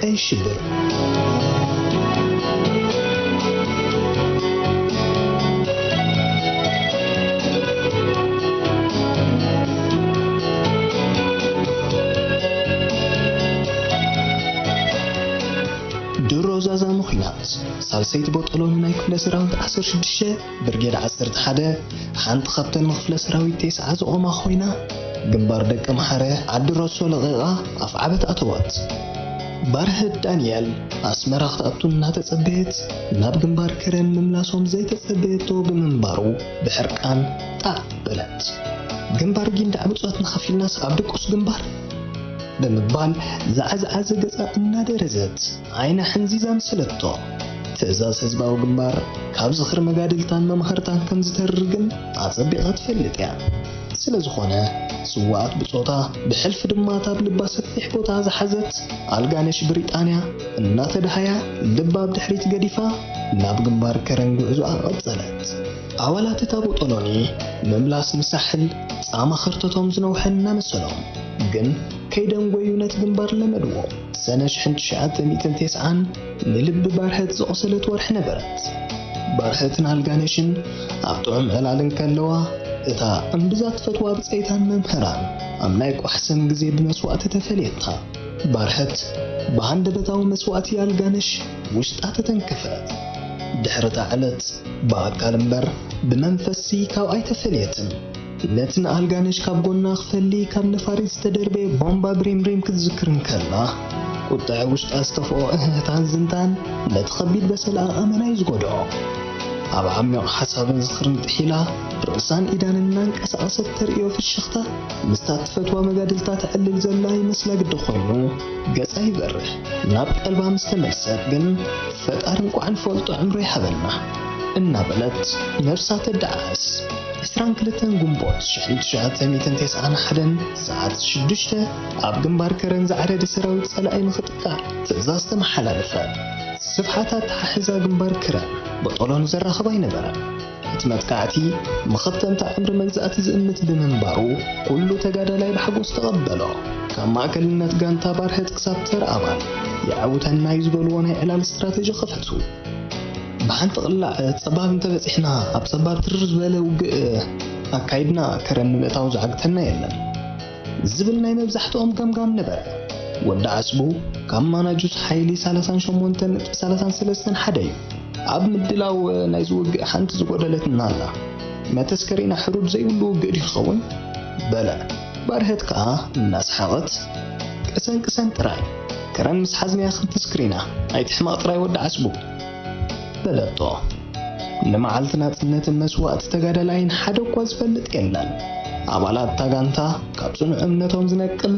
ቀይ ሽብር ድሮዛዛ ምኽንያት ሳልሰይት ቦጠሎን ናይ ክፍለ ሰራዊት 16 ብርጌድ 11 ሓንቲ ካብተን ክፍለ ሰራዊት 9 ዝቆማ ኮይና ግንባር ደቀ መሓረ ዓዲ ሮሶ ለቂቓ ኣፍ ዓበት ኣተዋት ባርህት ዳንኤል ኣስመራ ክትኣቱ እናተጸበየት ናብ ግንባር ከረን ምምላሶም ዘይተጸበየቶ ብምንባሩ ብሕርቃን ጣዕ በለት ግንባር ጊንዳ ዕብጾት ንኸፊልናስ ኣብ ድቁስ ግንባር ብምባል ዝዓዝዓዘ ገጻ እናደረዘት ዓይና ሕንዚዛ ምስለቶ ትእዛዝ ህዝባዊ ግንባር ካብ ዝኽር መጋድልታን መምኸርታን ከም ዝተርግን ኣጸቢቓ ትፈልጥ እያ ስለዝኾነ ስዋዓት ብጾታ ብሕልፊ ድማ ታብ ልባ ሰፊሕ ቦታ ዝሓዘት ኣልጋነሽ ብሪጣንያ እናተድሃያ ልባ ብድሕሪት ገዲፋ ናብ ግንባር ከረን ጉዕዞኣ ቀጸለት ኣባላት እታ ቦጠሎኒ ምምላስ ምሳሕል ጻማ ኸርተቶም ዝነውሐና መሰሎም ግን ከይደን ጎዩነት ግንባር ለመድዎ ሰነ 1990 ንልብ ባርህት ዝቆሰለት ወርሕ ነበረት ባርህትን ኣልጋነሽን ኣብ ጥዑም ዕላልን ከለዋ እታ እምብዛት ፈትዋ ብፀይታን መምህራን ኣብ ናይ ቋሕሰን ግዜ ብመስዋዕቲ ተፈልየታ ባርህት በሃንደበታዊ መስዋዕቲ ኣልጋነሽ ውሽጣ ተተንከፈ ድሕረታ ዕለት በኣካል እምበር ብመንፈሲ ካብ ኣይተፈልየትን ነትን ኣልጋነሽ ካብ ጎና ክፈሊ ካብ ነፋሪት ዝተደርበየ ቦምባ ብሬምሬም ክትዝክርን ከላ ቁጣዕ ውሽጣ ዝተፍኦ እህታን ዝንታን ነቲ ከቢድ በሰላ ኣመናይ ዝጎድኦ ኣብ ዓሚቕ ሓሳብን ዝኽርን ጥሒላ ርእሳን ኢዳንን እናንቀሳቐሰት ተርእዮ ፍሽኽታ ምስታት ፈትዋ መጋድልታ ትዕልል ዘላ ይመስላ ግዲ ኮይኑ ገጻ ይበርህ ናብ ቀልባ ምስ ተመልሰት ግን ፈጣር እንቋዕን ፈልጦ ዕምሮ ይሃበና እናበለት ነፍሳ ተደዓስ 22 ግንቦት 1991 ሰዓት 6 ኣብ ግንባር ከረን ዝዓረደ ሰራዊት ጸላኢ ንኽጥቃዕ ትእዛዝ ተመሓላለፈ ስፍሓታት ሓሕዛ ግንባር ከረን ቦጠሎን ዘራኸባ ይነበረ እቲ መጥቃዕቲ መኸተምታ ዕምሪ መግዛእቲ ዝእምት ብምንባሩ ኩሉ ተጋዳላይ ብሓጎስ ተቐበሎ ካብ ማእከልነት ጋንታ ባርህት ክሳብ ተር ኣባል የዓውተና ይዝበልዎ ናይ ዕላል ስትራቴጂ ኸፈቱ በሓንቲ ቅላዕ ጸባብ እንተበፂሕና ኣብ ጸባብ ትርር ዝበለ ውግእ ኣካይድና ከረን ንምእታው ዝዓግተና የለን ዝብል ናይ መብዛሕትኦም ገምጋም ነበረ ወዲ ዓስቡ ካብ ማናጁስ ሓይሊ 38.33 ሓደ እዩ ኣብ ምድላው ናይ ዝውግእ ሓንቲ ዝጎደለትና ኣላ መተስከሪና ሕሩድ ዘይብሉ ውግእ ይኸውን በለ ባርህት ከዓ እናስሓቐት ቅሰን ጥራይ ከረን ምስ ሓዝንያ ክንተስክሪና ኣይትሕማቕ ጥራይ ወዲ ዓስቡ በለቶ ንመዓልቲ ናጽነትን መስዋዕቲ ተጋዳላይን ሓደ እኳ ዝፈልጥ የለን ኣባላት ታጋንታ ካብ ጽኑዕ እምነቶም ዝነቅል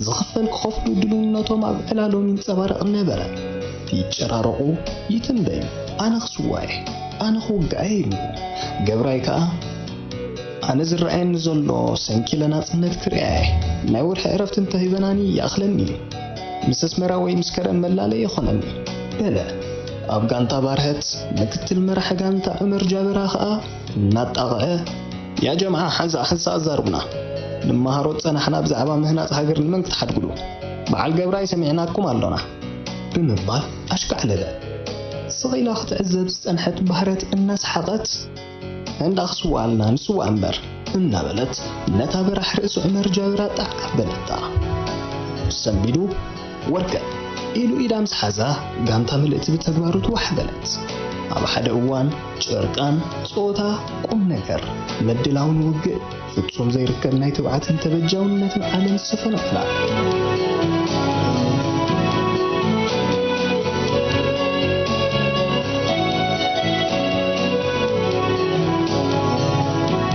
ዝኽፈል ክኸፍሉ ድልውነቶም ኣብ ዕላሎም ይንጸባረቕ ነበረ ይጨራረቑ ይትንበዩ ኣነ ክስዋየ ኣነ ክውግዐ ኢሉ ገብራይ ከዓ ኣነ ዝረአየኒ ዘሎ ሰንኪለ ናጽነት ክርአየ ናይ ወርሒ ዕረፍቲ እንተሂበናኒ ይኣኽለኒ ምስ ኣስመራ ወይ ምስ ከረን መላለየ ይኾነኒ በለ ኣብ ጋንታ ባርህት ምክትል መራሒ ጋንታ ዑመር ጃበራ ከዓ እናጣቕዐ ያ ጀምዓ ሓንሳ ኣዛርቡና ንመሃሮ ጸናሕና ብዛዕባ ምህናፅ ሃገር ንመን ክትሓድግሉ በዓል ገብራይ ሰሚዕናኩም ኣሎና ብምባል ኣሽካዕለለ ስኺላ ክትዕዘብ ዝጸንሐት ባሕረት እናስሓቐት እንዳ ክስዋኣልና ንስዋዕ እምበር እናበለት ነታ በራሕ ርእሲ ዑመር ጃበራ ጣዕ በለታ ሰንቢዱ ወርቀ ኢሉ ኢዳ ምስ ሓዛ ጋንታ ምልእቲ ብተግባሩ ትዋሕበለት ኣብ ሓደ እዋን ጨርቃን ጾታ ቁም ነገር መድላውን ውግእ ፍጹም ዘይርከብ ናይ ተባዕትን ተበጃውነትን ዓለም ዝተፈነቕላ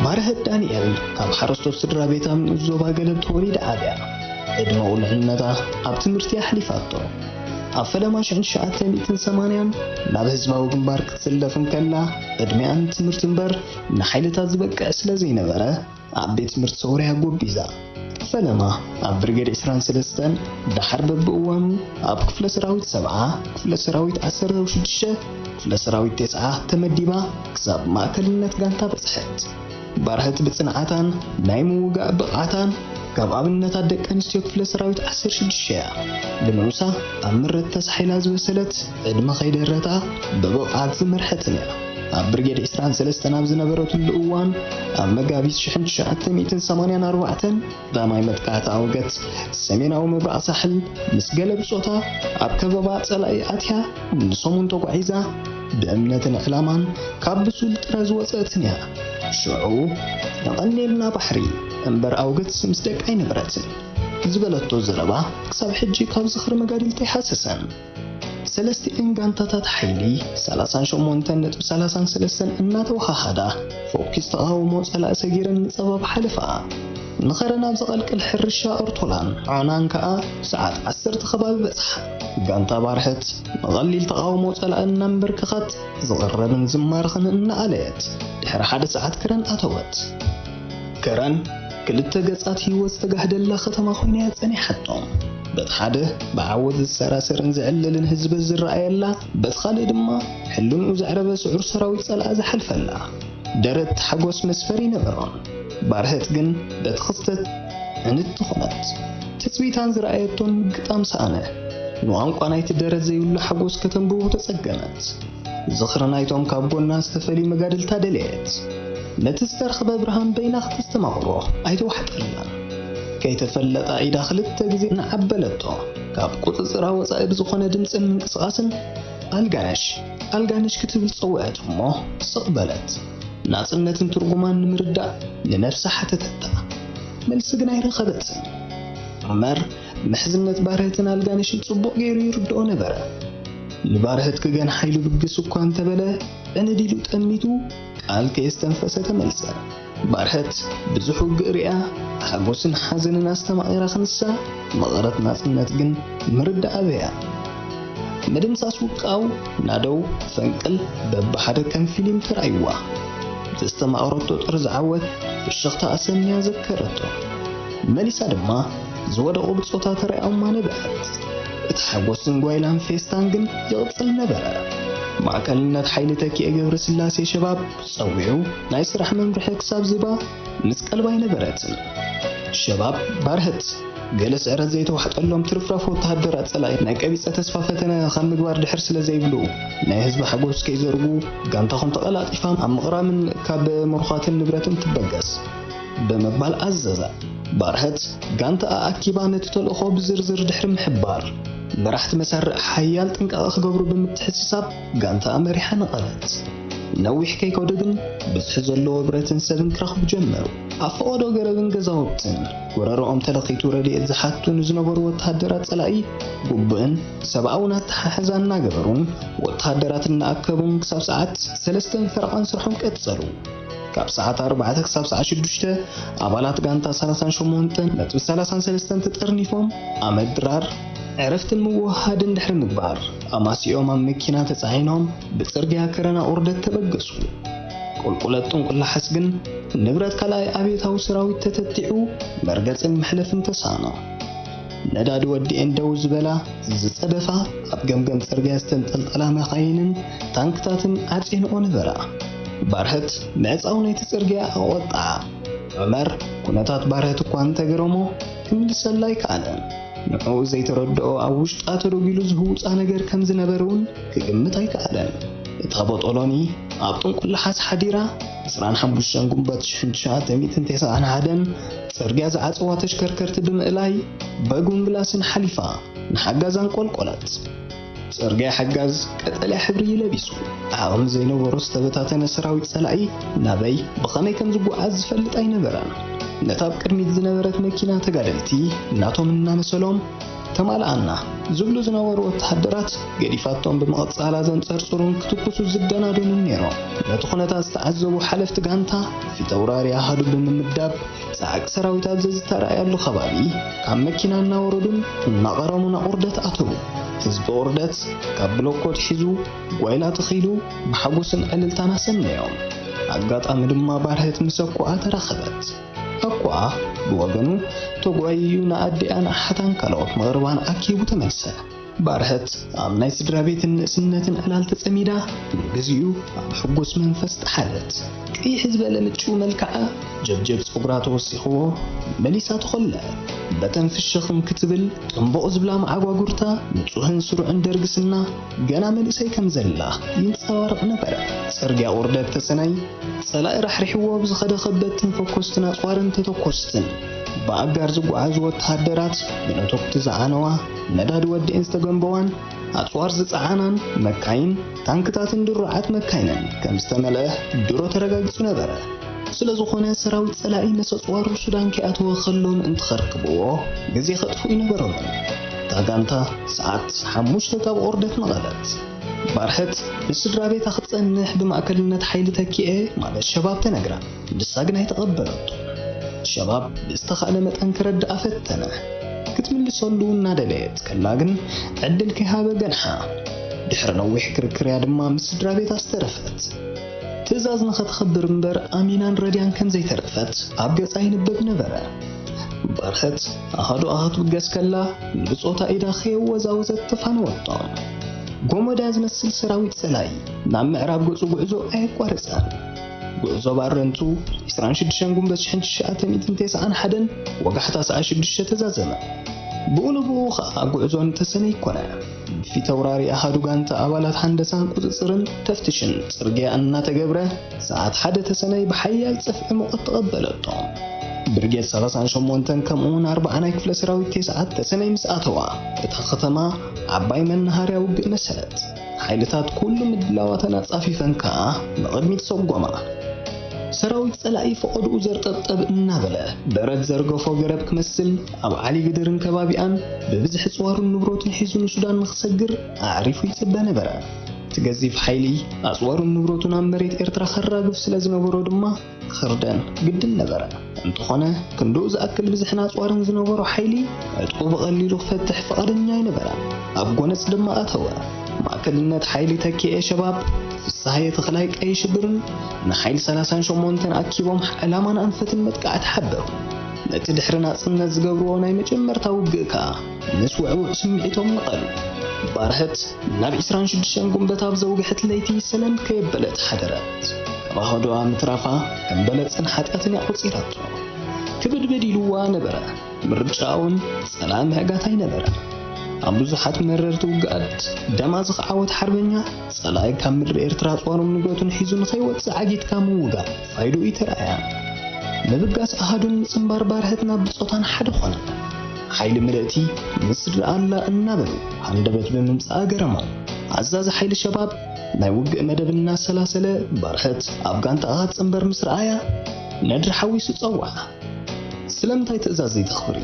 ባርህት ዳንኤል ካብ ሓረስቶት ስድራ ቤታ ምንዞባ ገለብ ተወሊድ ዓብያ ዕድመ ቁልዕነታ ኣብ ትምህርቲ ኣሕሊፋቶ ኣብ ፈለማ 1980 ናብ ህዝባዊ ግንባር ክትስለፍን ከላ ዕድሜኣን ትምህርቲ እምበር ንሓይልታት ዝበቅዕ ስለ ዘይነበረ ኣብ ቤት ትምህርቲ ሶርያ ጎቢዛ ፈለማ ኣብ ብርጌድ 23 ዳሕር በብእዋኑ ኣብ ክፍለ ሰራዊት 7 ክፍለ ሰራዊት 16 ክፍለ ሰራዊት 9 ተመዲባ ክሳብ ማእከልነት ጋንታ በጽሐት ባርህት ብጽንዓታን ናይ ምውጋእ ብቕዓታን ካብ ኣብነታት ደቂ ኣንስትዮ ክፍለ ሰራዊት 16 ብምውሳ ኣብ ምረት ተሳሒላ ዝበሰለት ዕድመ ከይደረታ ብብቕዓት ዝመርሐትን እያ ኣብ ብርጌድ 23 ኣብ ዝነበረትሉ እዋን ኣብ መጋቢት 1984 ዳማይ መጥቃዕቲ ኣውገት ሰሜናዊ ምብራቕ ሳሕል ምስ ገለ ብጾታ ኣብ ከበባ ጸላኢ ኣትያ ንሰሙን ተጓዒዛ ብእምነትን ዕላማን ካብ ብሱል ጥረ ዝወፀትን እያ ሽዑ ንቐሊልና ባሕሪ እምበር ኣውገት ምስ ደቂ ኣይነበረትን ዝበለቶ ዘረባ ክሳብ ሕጂ ካብ ዝኽሪ መጋድልቲ ይሓሰሰን ሰለስቲአን ጋንታታት ሓይሊ 38.33 እናተወሓሓዳ ፎኪስ ተቃውሞ ጸላእ ሰጊረን ንጸባብ ሓለፋ ንኸረና ብዘቐልቅል ሕርሻ ኦርቶላን ዓናን ከዓ ሰዓት 10 ከባቢ በጽሓ ጋንታ ባርሕት ንቐሊል ተቃውሞ ጸላእ እናንበርክኻት ዝቕረብን ዝማርኽን እናኣለየት ድሕሪ ሓደ ሰዓት ከረን ኣተወት ከረን ክልተ ገጻት ህይወት ዝተጋህደላ ከተማ ኮይና ጸኒሐቶም በቲ ሓደ ብዓወት ዝሰራሰርን ዝዕለልን ህዝቢ ዝረኣየላ በቲ ካልእ ድማ ሕልንኡ ዘዕረበ ስዑር ሰራዊት ጸላእ ዝሓልፈላ ደረት ሓጎስ መስፈሪ ነበሮን ባርህት ግን በቲ ክስተት ዕንት ኾነት ትጽቢታን ዝረኣየቶን ግጣም ሰኣነ ንቋንቋ ናይቲ ደረት ዘይብሉ ሓጎስ ከተንብቦ ተጸገመት ዝኽሪ ናይቶም ካብ ጎና ዝተፈልዩ መጋድልታ ደልየት ነቲ ዝተረኸበ ብርሃን በይና ክትስተማቕሮ ኣይተዋሕጠላን ከይተፈለጣ ኢዳ ክልተ ግዜ ንዓበለቶ ካብ ቁፅፅራ ወፃኢ ብዝኾነ ድምፅን ምንቅስቓስን ኣልጋነሽ ክትብል ፀውዐት እሞ ተቐበለት ናጽነትን ትርጉማን ንምርዳእ ንነፍሳ ሓተተታ መልሲ ግን ኣይረኸበትን ዑመር ምሕዝነት ባርህትን ኣልጋነሽን ጽቡቕ ገይሩ ይርድኦ ነበረ ንባርህት ክገን ሓይሉ ብግስ እኳ እንተበለ እንዲሉ ጠሚቱ ቃል ከየስተንፈሰ ተመልሰ ባርህት ብዙሕ ውግእ ሪኣ ሓጎስን ሓዘንን ኣስተማቒራ ክንሳ መቐረት ናጽነት ግን ምርዳእ ኣበያ መድምሳስ ውቃው ናደው ፈንቅል በብሓደ ከም ፊልም ተራእይዋ ዝተማቕረቶ ጥር ዝዓወት ፍሽኽታ ኣሰንያ ዘከረቶ መሊሳ ድማ ዝወደቑ ብጾታ ተራእዮማ ነበረት እቲ ሓጎስን ጓይላን ፌስታን ግን ይቕጽል ነበረ ማዕከልነት ሓይሊ ተኪኤ ገብረ ስላሴ ሸባብ ፀዊዑ ናይ ስራሕ መምርሒ ክሳብ ዝባ ምስ ቀልባይ ነበረትን ሸባብ ባርህት ገለ ስዕረት ዘይተዋሕጠሎም ትርፍራፍ ወተሃደራት ጸላኢ ናይ ቀቢፀ ተስፋ ፈተነ ከም ምግባር ድሕር ስለ ዘይብሉ ናይ ህዝቢ ሓጎስ ከይዘርጉ ጋንታኹም ተቐላጢፋ ኣብ ምቕራምን ካብ ምርኻትን ንብረትን ትበገስ ብምባል ኣዘዛ ባርህት ጋንታ ኣኪባ ነቲ ተልእኾ ብዝርዝር ድሕሪ ምሕባር መራሕቲ መሳርዕ ሓያል ጥንቃቐ ክገብሩ ብምትሕስሳብ ጋንታ መሪሓ ነቐለት ነዊሕ ከይከዶ ግን ብዝሒ ዘለዎ ብረትን ሰብን ክረኽቡ ጀመሩ ኣብ ፈቐዶ ገረብን ገዛውትን ጎረሮኦም ተለኺቱ ረድኤት ዝሓቱ ንዝነበሩ ወተሃደራት ጸላኢ ጉቡእን ሰብኣውን ኣተሓሕዛ እናገበሩን ወተሃደራት እናኣከቡን ክሳብ ሰዓት 3 ፈረቓን ስርሖም ቀጸሉ ካብ ሰዓት 4 ክሳብ ሰዓት 6 ኣባላት ጋንታ 38.33 ተጠርኒፎም ኣመድራር عرفت الموهاد اندحر مقبار اما سيوم مكينة تسعينهم بصرقيا كرنا اوردت تبقسوا قلقلتون كل حسقن نبرت كلاي ابيتاو سراوي تتتعو مرقص محلف تسانا نداد ودي اندو زبلا زصدفا ابغمغم صرقيا استنطلطلا مخاينن تانكتاتن اصين اونبرا بارهت نصاو نيت صرقيا اوطا عمر كنتات بارهت كون تغرمو كملسلاي كالن نحو زي تردو أوش قاتلو بيلو زهوت نجر كم زنبرون كجمت هاي كأدم اتخبط أولاني عبطون كل حاس حديرة سران حبوشان قنبات شنشات ميتن تيسا عن عدن سرقاز عطواتش كركرت بم إلهي باقون بلاسن حليفة نحقازان قلقلت سرقا حقاز كتالي حبري لبسو عالم زينو ورست بتاتنا سراويت سلعي نابي بخامي كم زبو عز فلت أي نبران نتاب كرميت زنبرت مكينة تقادلتي ناتو مننا مسلوم تمالعنا زبلو زنور وتحدرات قريفاتهم بمقصة على زنصر صرون كتبسو الزبدانا دون النيرو نتخونتا استعزبو حلفت غانتا في توراري أهدو بممداب ساعك سراويتات زيزتا رأيالو خبابي كام مكينة ناوردون نغرامونا أوردت أتو حزب أوردت كابلوكوت حزو وإلا تخيلو بحبوسن قللتانا سنيوم عقات أمدما بارهت مسوكو آتراخدت أقوى بوغنو تقويو نأدي أنا حتى كالوت مغربان أكيبو تمسا ባርህት ኣብ ናይ ስድራ ቤትን ንእስነትን ዕላል ተጸሚዳ ግዚኡ ኣብ ሕጉስ መንፈስ ተሓለት ቀይሕ ዝበለ ምቹው መልክዓ ጀብጀብ ጸጉራ ተወሲኽዎ መሊሳ ተኸለ በተንፍሽኽም ክትብል ጥንቦቕ ዝብላ ማዓጓጉርታ ንጹህን ስሩዕን ደርግስና ገና መልእሰይ ከም ዘላ ይንጸባረቕ ነበረ ጽርግያ ቁርደት ተሰናይ ጸላኢ ራሕሪሕዎ ብዝኸደ ኸበድትን ፈኮስትን ኣጽዋርን ተተኰስትን በአጋር ዝጓዓዙ ወታደራት ብነቶክቲ ዝዓነዋ ነዳድ ወዲእን ዝተገንበዋን ኣጽዋር ዝጸዓናን መካይን ታንክታትን ድሩዓት መካይነን ከም ዝተመልአ ድሮ ተረጋጊጹ ነበረ ስለዝኾነ ሰራዊት ጸላኢ ነስ ኣጽዋሩ ሱዳን ከኣተወ ኸሎም እንትኸርክብዎ ግዜ ኸጥፉ ይነበሮም ታጋንታ ሰዓት 5 ካብ ቁርደት መቐለት ባርህት ብስድራ ቤታ ኽጸንሕ ብማእከልነት ሓይሊ ተኪኤ ማለት ሸባብ ተነግራ ንሳግና ይተቐበለቶ ሸባብ ብዝተኻለ መጠን ክረድኣ ፈተነ ክትምልሰሉ እናደለየት ከላ ግን ዕድል ከይሃበ ገንሓ ድሕሪ ነዊሕ ክርክርያ ድማ ምስ ስድራ ቤታ ዝተረፈት ትእዛዝ ንኸትኸብር እምበር ኣሚናን ረድያን ከም ዘይተረፈት ኣብ ገጻ ይንበብ ነበረ ባርህት ኣሃዱ ብገስ ከላ ብጾታ ኢዳ ኸየወዛወዘት ተፋነወቶም ጎሞዳ ዝመስል ሰራዊት ጸላኢ ናብ ምዕራብ ገጹ ጉዕዞ ኣይቋረጸን ጉዕዞ ባረንቱ 26 ጉንበት 1991 ወጋሕታ ሰዓ 6 ተዛዘመ ብኡንብኡ ኸዓ ጉዕዞ እንተሰነ ይኮነ ፊት ተውራሪ ኣሃዱ ጋንታ ኣባላት ሃንደሳን ቁፅፅርን ተፍትሽን ጽርግያ እናተገብረ ሰዓት 1 ተሰነይ ብሓያል ጽፍዒ ሙቐት ተቐበለቶም ብርጌድ 38 ከምኡውን 40 ናይ ክፍለ ሰራዊት 9 ተሰነይ ምስ ኣተዋ እታ ኸተማ ዓባይ መናሃርያ ውግእ መሰረት ሓይልታት ኩሉ ምድላዋተን ኣጻፊፈን ከዓ ንቕድሚት ሰጎማ ሰራዊት ጸላኢ ፈቐድኡ ዘርጠብጠብ እናበለ በረድ ዘርገፎ ገረብ ክመስል ኣብ ዓሊ ግድርን ከባቢኣን ብብዝሒ ጽዋሩን ንብሮቱን ሒዙ ንሱዳን ንኽሰግር ኣዕሪፉ ይጽበ ነበረ ትገዚፍ ሓይሊ ኣጽዋሩን ንብሮቱን ኣብ መሬት ኤርትራ ኸራግፍ ስለ ዝነበሮ ድማ ክርደን ግድን ነበረ እንተኾነ ክንድኡ ዝኣክል ብዝሕና ኣጽዋርን ዝነበሮ ሓይሊ ዕጥቁ በቐሊሉ ክፈትሕ ፈቓደኛ ይነበረ ኣብ ጎነጽ ድማ ኣተወ ማእከልነት ሓይሊ ተኪኤ ሸባብ ፍሳሐየ ተኽላይ ቀይ ሽብርን ንሓይል 38 ኣኪቦም ዕላማን ኣንፈትን መጥቃዕት ሓበሩ ነቲ ድሕሪ ናጽነት ዝገብርዎ ናይ መጀመርታ ውግእ ከዓ ምስ ውዕውዕ ስምዒቶም ነቐሉ ባርህት ናብ 26 ጉንበት ኣብ ዘውግሕት ለይቲ ሰላም ከየበለት ሓደረት ከባህዶኣ ምትራፋ ከም በለፅን ሓጢኣትን ያቆፂራቶ ክብድብድ ኢልዋ ነበረ ምርጫውን ጸላም ምሕጋታይ ነበረ ኣብ ብዙሓት መረርቲ ውግኣት ደማ ዝኸዓወት ሓርበኛ ጸላኢ ካብ ምድሪ ኤርትራ ጾሮም ንገቱን ሒዙ ንኸይወፅእ ዓጊትካ ምውጋእ ፋይዱ ይተረኣያ ንብጋስ ኣሃዱን ምጽምባር ባርህት ናብ ብጾታን ሓደ ኾነ ሓይሊ ምልእቲ ምስሪ ኣላ እናበሉ ሃንደበት ብምምጻእ ገረሞም ኣዛዚ ሓይሊ ሸባብ ናይ ውግእ መደብ እናሰላሰለ ባርህት ኣብ ጋንታ ኣሃድ ጽምበር ምስ ረኣያ ነድሪ ሓዊሱ ጸዋዓ ስለምንታይ ትእዛዝ ዘይተኽብሪ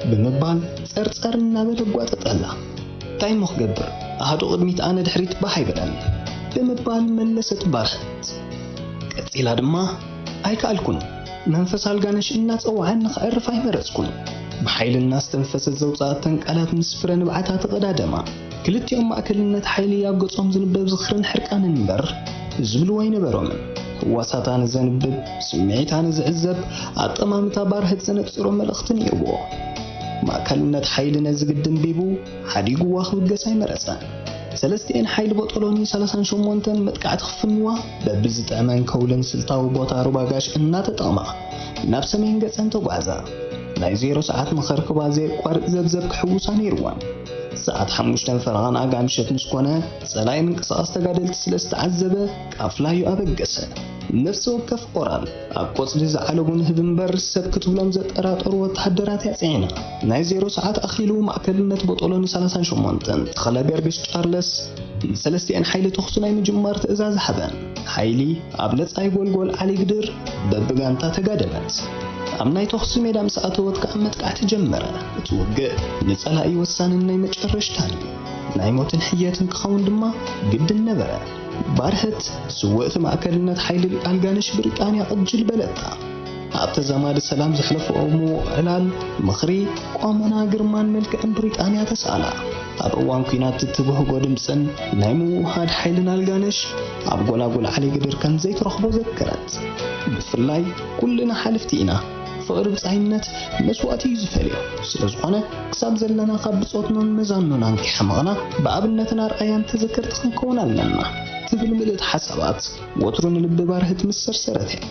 ብምባል ጸርጸር እናበለ ጓጠጠላ እንታይ ሞኽገብር ኣሃዱ ቅድሚት ኣነ ድሕሪት ባሃይበለን ብምባል መለሰት ባርህት ቀፂላ ድማ ኣይከኣልኩን መንፈስ ኣልጋነሽ እናጸዋዓን ንኽዕርፍ ኣይመረጽኩን ብሓይልና ዝተንፈሰት ዘውፃኣተን ቃላት ምስ ፍረ ንብዓታ ተቐዳደማ ክልቲኦም ማእከልነት ሓይሊ ኣብ ገጾም ዝንበብ ዝኽርን ሕርቃንን እምበር ዝብልዎ ኣይነበሮምን ህዋሳታን ዘንብብ ስምዒታን ዝዕዘብ ኣጠማምታ ባርህት ዘነጽሮ መልእኽቲ ነይርዎ ማእከልነት ሓይሊ ነዚ ግድን ቢቡ ሓዲጉዋ ክብገስ ኣይመረጸን ሰለስቲአን ሓይሊ ቦጠሎኒ 38 መጥቃዕቲ ክፍንዋ በብዝጠመን ከውልን ስልታዊ ቦታ ሩባጋሽ እናተጠቕማ ናብ ሰሜን ገጸን ተጓዕዛ ናይ 0 ሰዓት መኸርክባ ዘይቋርጥ ዘብዘብ ክሕውሳ ነይርዋን ሰዓት 5 ፈረቓን ኣጋምሸት ምስኮነ ጸላኢ ምንቅስቓስ ተጋደልቲ ስለ ዝተዓዘበ ቃፍላዩ ኣበገሰ ነፍሲ ወከፍ ኦራል ኣብ ቆጽሊ ዝዓለጉን ህብ እምበር ሰብ ክትብሎም ዘጠራጠሩ ወታደራት ያጽዒና ናይ 0 ሰዓት ኣኺሉ ማእከልነት ቦጠሎኒ 38 ተኸለ ገርግሽ ጫርለስ ሰለስቲአን ሓይሊ ተኽሱ ናይ ምጅማር ትእዛዝ ሓበን ሓይሊ ኣብ ለጻይ ጎልጎል ዓሊ ግድር በብጋንታ ተጋደመት ኣብ ናይ ተኽሲ ሜዳ ምስ ኣተወት ከዓ መጥቃዕቲ ጀመረ እቲ ውግእ ንጸላኢ ወሳንን ናይ መጨረሽታን ናይ ሞትን ሕየትን ክኸውን ድማ ግድን ነበረ ባርህት ስውእቲ ማእከልነት ሓይሊ ኣልጋነሽ ብሪጣንያ ቅጅል በለታ ኣብ ተዛማዲ ሰላም ዘሕለፈኦሙ ዕላል ምኽሪ ቋመና ግርማን መልክዕን ብሪጣንያ ተሳኣላ ኣብ እዋን ኩናት እትብህጎ ድምፅን ናይ ምውሃድ ሓይልን ኣልጋነሽ ኣብ ጎላጎል ዓሊ ግድር ከም ዘይትረኽቦ ዘከረት ብፍላይ ኩልና ሓልፍቲ ኢና ፍቅሪ ብጻይነት መስዋዕቲ ዝፈልዮ ስለዝኾነ ክሳብ ዘለና ካብ ብጾትኖን መዛኑን አንኪሐመቕና ብኣብነትን ኣርኣያን ተዘከርቲ ክንከውን ኣለና ትብል ምልእቲ ሓሳባት ወትሩ ንልቢ ባርህት ምስ ሰርሰረት እያ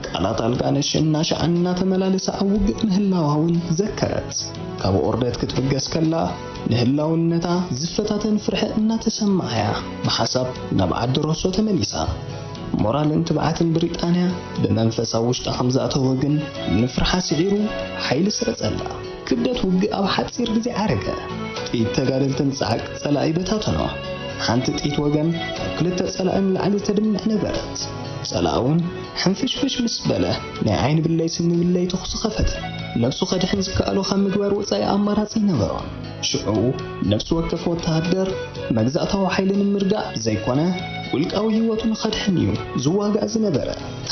ቃላት ኣልቃነሽ እናሸዓና ተመላለሰ ኣብ ውግእ ምህላዋውን ዘከረት ካብ ኦርደት ክትብገስ ከላ ንህላውነታ ዝፈታተን ፍርሒ እናተሰማያ ብሓሳብ ናብ ዓዲ ሮሶ ተመሊሳ ሞራልን ትብዓትን ብሪጣንያ ብመንፈሳዊ ውሽጣ ከምዝኣተወ ግን ንፍርሓ ስዒሩ ሓይሊ ስረጸላ ክብደት ውግእ ኣብ ሓፂር ግዜ ዓረገ ጥይት ተጋደልትን ጻዕቅ ጸላኢ በታተኖ ሓንቲ ጥይት ወገን ክልተ ጸላእን ላዕሊ ተድምዕ ነበረት ጸላውን ሕንፍሽፍሽ ምስ በለ ናይ ዓይን ብለይ ስኒ ብለይ ተኽሱ ኸፈተ ነፍሱ ኸድሕን ዝከኣሎ ካብ ምግባር ወፃኢ ኣማራፂ ነበሮ ሽዑ ነፍሱ ወከፍ ወታደር መግዛእታዊ ሓይሊ ንምርጋዕ ዘይኮነ ውልቃዊ ህይወቱ ንኸድሕን እዩ ዝዋጋእ ዝነበረ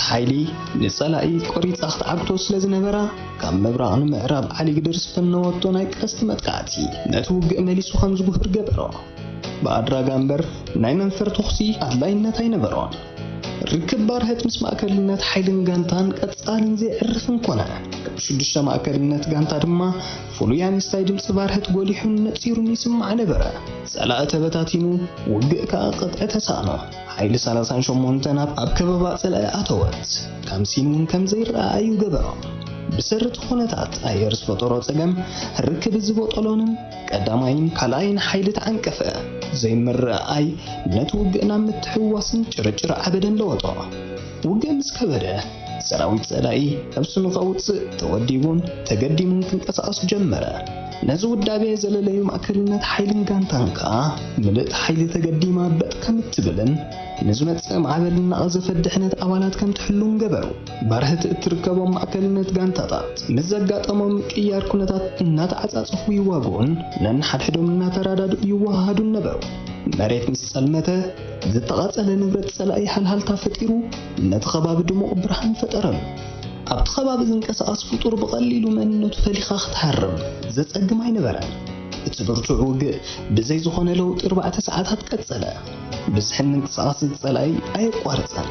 ሓይሊ ንጸላኢ ቆሪጻ ክትዓግቶ ስለ ዝነበራ ካብ ምብራቕ ንምዕራብ ዓሊ ግድር ዝፈነወቶ ናይ ቀስቲ መጥቃዕቲ ነቲ ውግእ መሊሱ ከም ዝጉህር ገበሮ ብኣድራጋ እምበር ናይ መንፈር ተኽሲ ኣድላይነት ኣይነበሮን ርክብ ባርህት ምስ ማእከልነት ሓይልን ጋንታን ቀጻልን ዘይዕርፍን ኮነ ሽዱሽተ ማእከልነት ጋንታ ድማ ፍሉያንስታይ ድምፂ ባርህት ጎሊሑን ነፂሩን ይስማዕ ነበረ ጸላእ ተበታቲኑ ውግእ ከዓ ቅጥዒ ተሳእኖ ሓይሊ 38 ኣብ ከበባ ጸላኢ ኣተወት ካምሲን እውን ከም ዘይረኣዩ ገበሮ ብስርት ኩነታት ኣየር ዝፈጠሮ ጸገም ርክብ ዝቦጠሎንን ቀዳማይን ካልኣይን ሓይሊ ተዓንቀፈ ዘይምርኣይ ነቲ ውግእ ናብ ምትሕዋስን ጭርጭር ዓበደን ለወጦ ውግእ ምስ ከበደ ሰራዊት ጸላኢ ነፍሱ ንኸውፅእ ተወዲቡን ተገዲሙን ክንቀሳቀስ ጀመረ ነዚ ውዳቤ ዘለለዩ ማእከልነት ሓይልን ጋንታን ከዓ ምልእቲ ሓይሊ ተገዲማ በጥ ከም እትብልን ንዝመጽእ ማዕበልና ዘፈድሕነት ኣባላት ከም ትሕሉን ገበሩ ባርህት እትርከቦም ማእከልነት ጋንታታት ምዘጋጠሞም ቅያር ኩነታት እናተዓጻጽፉ ይዋግኡን ነንሓድሕዶም እናተራዳድኡ ይዋሃዱን ነበሩ መሬት ምስ ጸልመተ ዝተቓጸለ ንብረት ጸላኢ ሓልሃልታ ፈጢሩ ነቲ ኸባቢ ድሙቕ ብርሃን ፈጠረሉ ኣብቲ ኸባቢ ዝንቀሳቐስ ፍጡር ብቐሊሉ መንነቱ ፈሊኻ ክትሃርም ዘጸግም ኣይነበረን እቲ ብርቱዕ ውግእ ብዘይ ዝኾነ ለውጢ 4 ሰዓታት ቀጸለ ብዝሕን ምንቅስቓስ ጸላኢ ኣየቋርጸን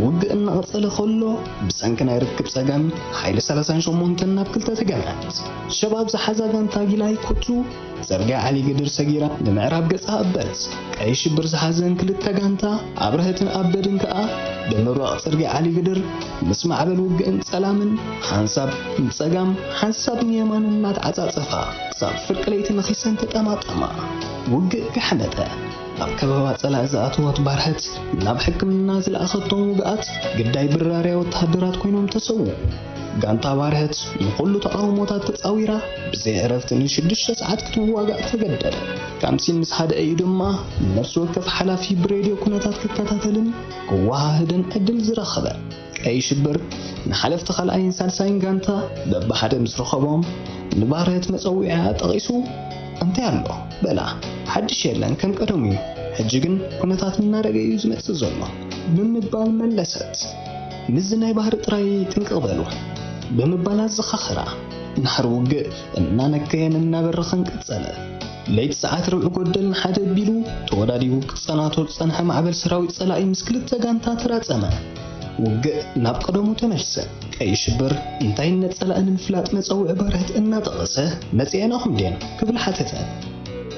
ውግእ እናቐጸለ ኸሎ ብሰንኪ ናይ ርክብ ጸገም ሓይሊ 38 ናብ ክልተ ተገምዐት ሸባብ ዝሓዛ ጋንታ ጊላይ ኮቱ ጽርግያ ዓሊ ግድር ሰጊራ ንምዕራብ ገጻ ኣበት ቀይ ሽብር ዝሓዘን ክልተ ጋንታ ኣብርህትን ኣበድን ከዓ ብምብራቕ ጽርግያ ዓሊ ግድር ምስ ማዕበል ውግእን ጸላምን ሓንሳብ ንጸጋም ሓንሳብ ንየማን እናተዓጻጸፋ ክሳብ ፍርቂ ለይቲ ነኺሰን ተጠማጠማ ውግእ ገሕመጠ ኣብ ከበባ ጸላኢ ዝኣተወት ባርህት ናብ ሕክምና ዝለኣኸቶም ውግኣት ግዳይ ብራርያ ወታደራት ኮይኖም ተሰዉ ጋንታ ባርህት ንኹሉ ተቃውሞታት ተጻዊራ ብዘይ ዕረፍቲ ን6 ሰዓት ክትዋጋእ ተገደደ ካምሲን ምስ ሓደ እዩ ድማ ነፍሱ ወከፍ ሓላፊ ብሬድዮ ኩነታት ክከታተልን ክወሃህድን ዕድል ዝረኸበ ቀይ ሽብር ንሓለፍቲ ካልኣይን ሳልሳይን ጋንታ በብሓደ ምስ ረኸቦም ንባርህት መጸዊዓ ጠቒሱ እንታይ ኣሎ በላ ሓድሽ የለን ከም ቀደሙ እዩ ሕጂ ግን ኩነታት እናረገ እዩ ዝመጽእ ዘሎ ብምባል መለሰት ምዝ ናይ ባህሪ ጥራይ ጥንቅቕ በሉ ብምባል ኣዘኻኽራ ናሕር ውግእ እናነከየን እናበረኸን ቀጸለ ለይቲ ሰዓት ርብዒ ጎደልን ሓደ ኣቢሉ ተወዳዲቡ ክጸናቶ ዝጸንሐ ማዕበል ሰራዊት ጸላኢ ምስ ክልተ ጋንታ ተራጸመ ውግእ ናብ ቀደሙ ተመልሰ ቀይ ሽብር እንታይ ነጸላእ ንምፍላጥ መጸውዒ ባርህት እናጠቐሰ መጽአናኹም ደን ክብል ሓተተ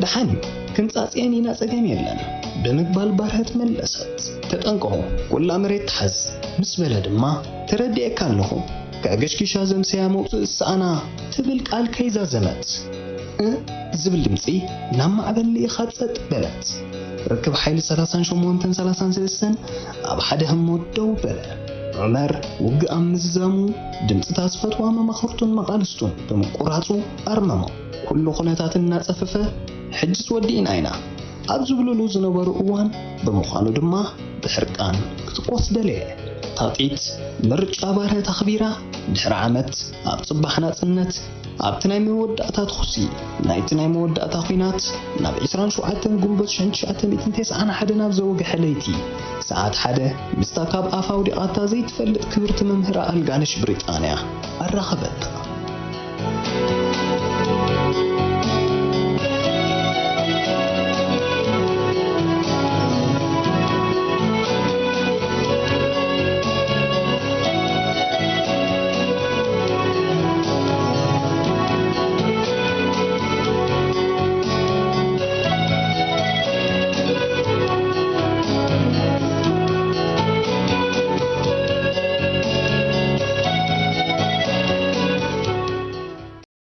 ደሓን ክንጻጽአን ኢና ጸገም የለን ብምባል ባርህት መለሰት ተጠንቀቑ ኩላ መሬት ትሓዝ ምስ በለ ድማ ተረዲአካ ኣለኹ ከገሽኪሻ ዘምሰያ መውፅእ ሰኣና ትብል ቃል ከይዛዘመት ዝብል ድምፂ ናብ ማዕበል ይኻጸጥ በለት ርክብ ሓይሊ 38-33 ኣብ ሓደ ህሞት ደው በለ ዑመር ውግእ ኣብ ምዝዛሙ ድምፅታት ፈትዋ መማኽርቱን መቓልስቱን ብምቁራፁ ኣርመሞ ኩሉ ኩነታት እናጸፈፈ ሕጅስ ወዲእና ኢና ኣብ ዝብልሉ ዝነበሩ እዋን ብምዃኑ ድማ ብሕርቃን ክትቆስ ደልየ ታጢት ምርጫ ባርህት ኣኽቢራ ድሕሪ ዓመት ኣብ ጽባሕ ናጽነት ኣብቲ ናይ መወዳእታ ትኹሲ ናይቲ ናይ መወዳእታ ኹናት ናብ 27 ግንቦት 1991 ናብ ዘወግሐ ለይቲ ሰዓት 1 ምስታ ካብ ኣፋ ውዲቓታ ዘይትፈልጥ ክብርቲ መምህራ ኣልጋነሽ ብሪጣንያ ኣራኸበታ